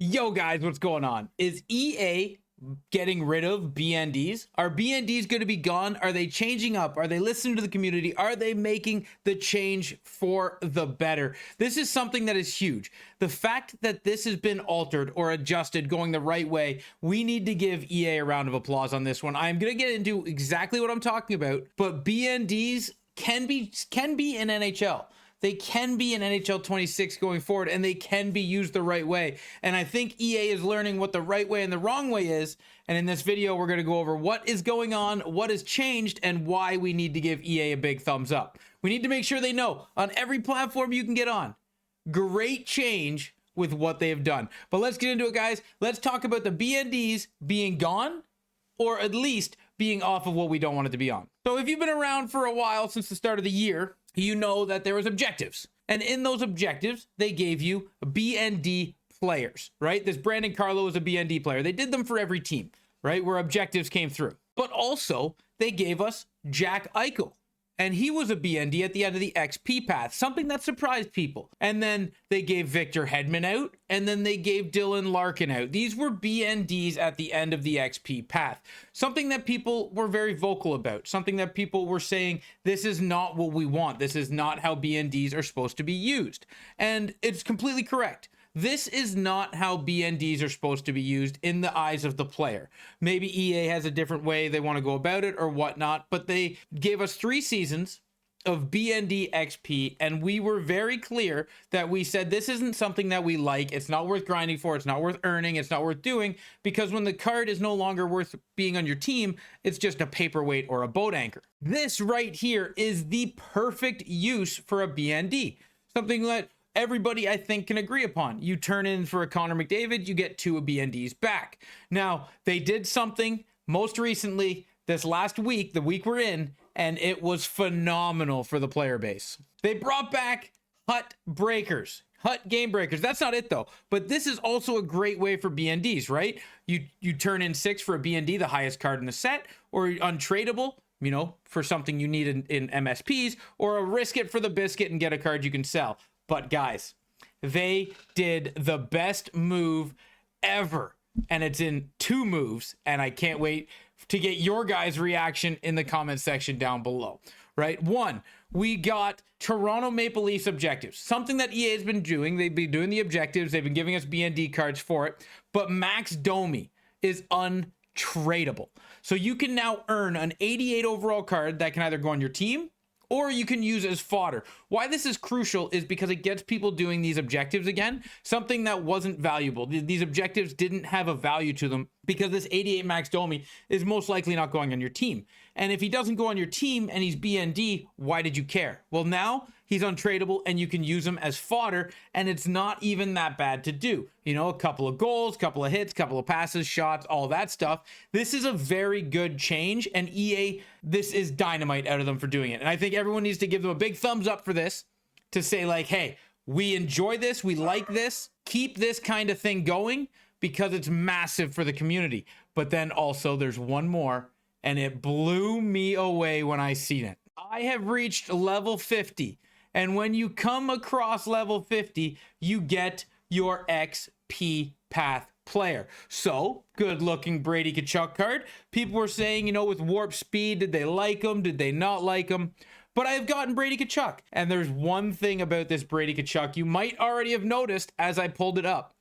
Yo guys, what's going on? Is EA getting rid of BNDs? Are BNDs going to be gone? Are they changing up? Are they listening to the community? Are they making the change for the better? This is something that is huge. The fact that this has been altered or adjusted going the right way, we need to give EA a round of applause on this one. I'm going to get into exactly what I'm talking about, but BNDs can be in NHL. They can be in NHL 26 going forward, and they can be used the right way. And I think EA is learning what the right way and the wrong way is. And in this video, we're going to go over what is going on, what has changed, and why we need to give EA a big thumbs up. We need to make sure they know on every platform you can get on. Great change with what they have done. But let's get into it, guys. Let's talk about the BNDs being gone, or at least being off of what we don't want it to be on. So if you've been around for a while since the start of the year, you know that there was objectives. And in those objectives, they gave you BND players, right? This Brandon Carlo is a BND player. They did them for every team, right? Where objectives came through. But also, they gave us Jack Eichel. And he was a BND at the end of the XP Path, something that surprised people. And then they gave Victor Hedman out, and then they gave Dylan Larkin out. These were BNDs at the end of the XP Path, something that people were very vocal about, something that people were saying, this is not what we want. This is not how BNDs are supposed to be used. And it's completely correct. This is not how BNDs are supposed to be used in the eyes of the player. Maybe EA has a different way they want to go about it or whatnot, but they gave us 3 seasons of BND XP, and we were very clear that we said this isn't something that we like. It's not worth grinding for. It's not worth earning. It's not worth doing, because when the card is no longer worth being on your team, it's just a paperweight or a boat anchor. This right here is the perfect use for a BND. Something that everybody, I think, can agree upon. You turn in for a Connor McDavid, you get 2 BNDs back. Now, they did something most recently this last week, the week we're in, and it was phenomenal for the player base. They brought back Hut Breakers. Hut Game Breakers. That's not it though, but this is also a great way for BNDs, right? You turn in 6 for a BND, the highest card in the set, or untradeable, you know, for something you need in MSPs, or a risk it for the biscuit and get a card you can sell. But guys, they did the best move ever, and it's in 2 moves, and I can't wait to get your guys' reaction in the comment section down below, right? 1, we got Toronto Maple Leafs objectives, something that EA has been doing. They've been doing the objectives. They've been giving us BND cards for it, but Max Domi is untradeable. So you can now earn an 88 overall card that can either go on your team or you can use as fodder. Why this is crucial is because it gets people doing these objectives again, something that wasn't valuable. These objectives didn't have a value to them because this 88 Max Domi is most likely not going on your team. And if he doesn't go on your team and he's BND, why did you care? Well, now he's untradeable and you can use him as fodder, and it's not even that bad to do. You know, a couple of goals, couple of hits, couple of passes, shots, all that stuff. This is a very good change, and EA, this is dynamite out of them for doing it. And I think everyone needs to give them a big thumbs up for this, to say like, hey, we enjoy this, we like this, keep this kind of thing going, because it's massive for the community. But then also there's one more, and it blew me away when I seen it. I have reached level 50, and when you come across level 50, you get your XP Path player. So, good looking Brady Tkachuk card. People were saying, you know, with warp speed, did they like him? Did they not like him? But I have gotten Brady Tkachuk, and there's one thing about this Brady Tkachuk you might already have noticed as I pulled it up,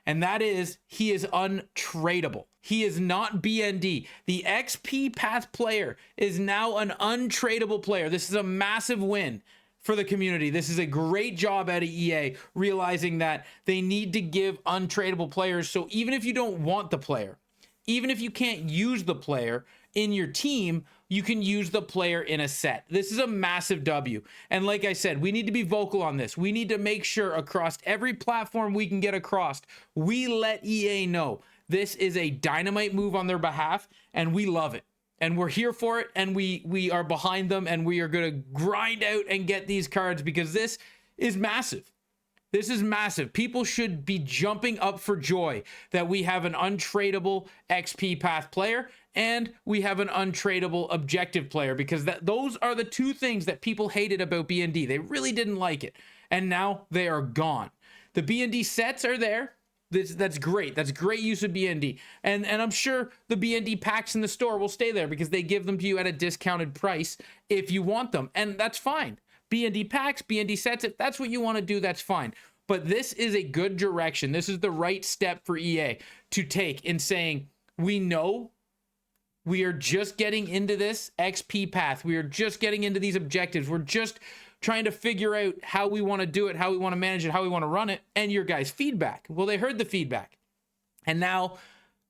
and that is he is untradeable. He is not BND. The XP Path player is now an untradeable player. This is a massive win for the community. This is a great job out of EA, realizing that they need to give untradeable players. So even if you don't want the player, even if you can't use the player in your team, you can use the player in a set. This is a massive W. And like I said, we need to be vocal on this. We need to make sure across every platform we can get across, we let EA know this is a dynamite move on their behalf, and we love it. And we're here for it, and we are behind them, and we are going to grind out and get these cards, because this is massive. This is massive. People should be jumping up for joy that we have an untradeable XP Path player and we have an untradeable objective player, because those are the 2 things that people hated about BND. They really didn't like it, and now they are gone. The BND sets are there. That's great. That's great use of BND. And I'm sure the BND packs in the store will stay there because they give them to you at a discounted price if you want them. And that's fine. BND packs, BND sets, if that's what you want to do, that's fine. But this is a good direction. This is the right step for EA to take in saying, we know we are just getting into this XP path. We are just getting into these objectives. We're just trying to figure out how we want to do it, how we want to manage it, how we want to run it, and your guys' feedback. Well, they heard the feedback. And now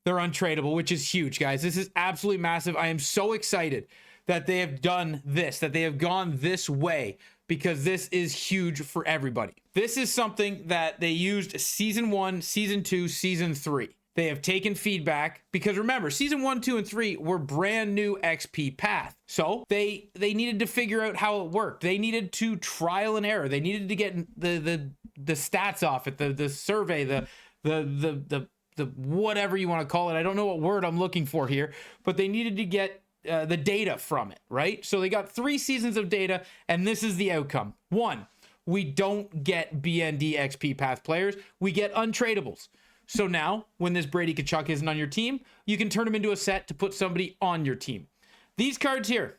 they're untradeable, which is huge, guys. This is absolutely massive. I am so excited that they have done this, that they have gone this way, because this is huge for everybody. This is something that they used season 1, season 2, season 3. They have taken feedback because remember, season 1, 2, and 3 were brand new XP Path. So they needed to figure out how it worked. They needed to trial and error. They needed to get the stats off it, the survey, the whatever you want to call it. I don't know what word I'm looking for here, but they needed to get the data from it, right? So they got 3 seasons of data, and this is the outcome. 1, we don't get BND XP Path players. We get untradables. So now, when this Brady Tkachuk isn't on your team, you can turn him into a set to put somebody on your team. These cards here,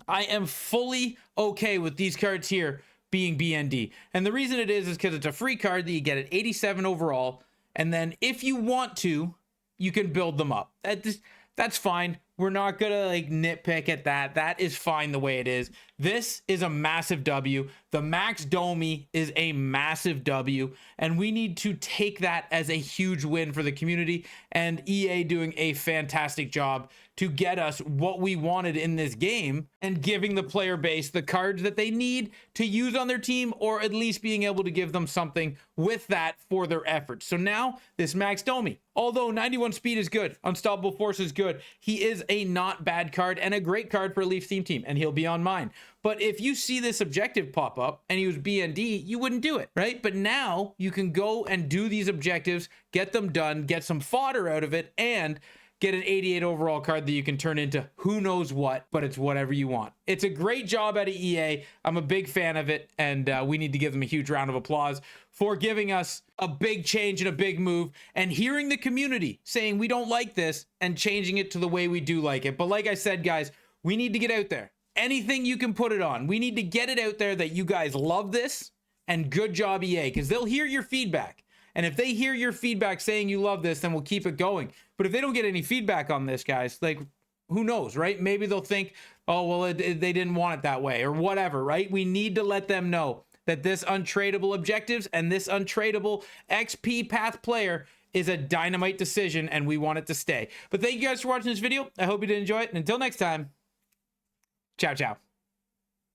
I am fully okay with these cards here being BND. And the reason it is because it's a free card that you get at 87 overall. And then if you want to, you can build them up. That's fine. We're not going to like nitpick at that. That is fine the way it is. This is a massive W. The Max Domi is a massive W. And we need to take that as a huge win for the community. And EA doing a fantastic job to get us what we wanted in this game and giving the player base the cards that they need to use on their team, or at least being able to give them something with that for their efforts. So now this Max Domi, although 91 speed is good, unstoppable force is good, he is a not bad card and a great card for a Leafs team, and he'll be on mine. But if you see this objective pop up and he was BND, you wouldn't do it, right? But now you can go and do these objectives, get them done, get some fodder out of it, and get an 88 overall card that you can turn into who knows what, but it's whatever you want. It's a great job out of EA. I'm a big fan of it, and we need to give them a huge round of applause for giving us a big change and a big move and hearing the community saying we don't like this and changing it to the way we do like it. But like I said, guys, we need to get out there. Anything you can put it on. We need to get it out there that you guys love this, and good job, EA, because they'll hear your feedback. And if they hear your feedback saying you love this, then we'll keep it going. But if they don't get any feedback on this, guys, like, who knows, right? Maybe they'll think, oh, well, they didn't want it that way or whatever, right? We need to let them know that this untradeable objectives and this untradeable XP Path player is a dynamite decision, and we want it to stay. But thank you guys for watching this video. I hope you did enjoy it. And until next time, ciao, ciao.